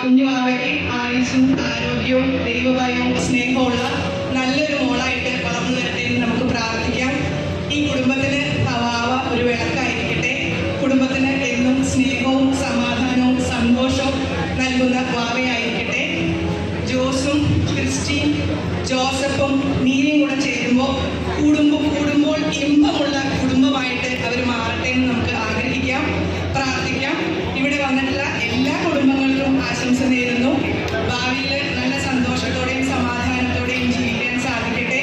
കുഞ്ഞുമാവയ്ക്ക് ആയുസ്സും ആരോഗ്യവും ദൈവഭയവും സ്നേഹമുള്ള നല്ലൊരു മോളായിട്ട് വളർന്നു വരട്ടെ എന്ന് നമുക്ക് പ്രാർത്ഥിക്കാം. ഈ കുടുംബത്തിന് വാവ ഒരു വിളക്കായിരിക്കട്ടെ. കുടുംബത്തിന് എന്നും സ്നേഹവും സമാധാനവും സന്തോഷവും നൽകുന്ന വാവയായിരിക്കട്ടെ. ജോസും ക്രിസ്റ്റീൻ ജോസഫും നീയും കൂടെ ചേരുമ്പോൾ കൂടുമ്പോൾ ഇമ്പമുള്ള കുടുംബമായിട്ട് അവർ മാറട്ടെ എന്ന് നമുക്ക് ആഗ്രഹിക്കാം, പ്രാർത്ഥിക്കാം. ഇവിടെ വന്നിട്ടുള്ള എല്ലാ കുടുംബങ്ങൾക്കും ആശംസ നേരുന്നു. ഭാവിയിൽ നല്ല സന്തോഷത്തോടെയും സമാധാനത്തോടെയും ജീവിക്കാൻ സാധിക്കട്ടെ.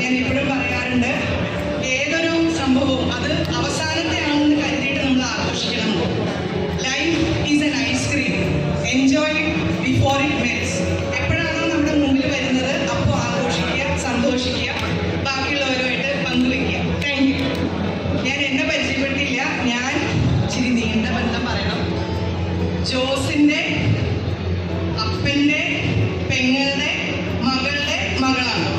ഞാൻ എപ്പോഴും പറയാറുണ്ട്, ഏതൊരു സംഭവവും അത് അവസാനത്തെ ആണെന്ന് കരുതിയിട്ട് നമ്മൾ ആഘോഷിക്കണം. Life is an ice cream, enjoy before it melts. എപ്പോഴാണോ നമ്മുടെ മുമ്പിൽ വരുന്നത് അപ്പോൾ ആഘോഷിക്കുക, സന്തോഷിക്കുക, ബാക്കിയുള്ളവരുമായിട്ട് പങ്കുവയ്ക്കുക. Thank you. ഞാൻ എന്നെ പരിചയപ്പെടുത്തിയില്ല, ഞാൻ ഇച്ചിരി നീണ്ട ബന്ധം പറയണം. ജോസിന്റെ അപ്പന്റെ പെങ്ങളുടെ മകളുടെ മകളാണ്.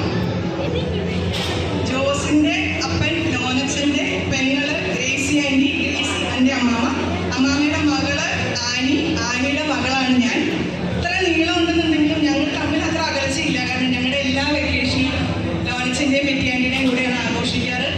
ജോസിന്റെ അപ്പൻ ലോനച്ചന്റെ പെങ്ങള് ഗ്രേസി ആന്റി, ഗ്രേസി എന്റെ അമ്മാമ്മയുടെ മകള് ആനിയുടെ മകളാണ് ഞാൻ. ഇത്ര നീളം ഉണ്ടെന്നുണ്ടെങ്കിലും ഞങ്ങൾ തമ്മിൽ അത്ര അകൽച്ചയില്ല. കാരണം ഞങ്ങളുടെ എല്ലാ വെക്കേഷനും ലോനച്ചന്റെയും പെറ്റി ആന്റിയുടെയും കൂടെയാണ് ആഘോഷിക്കാറ്.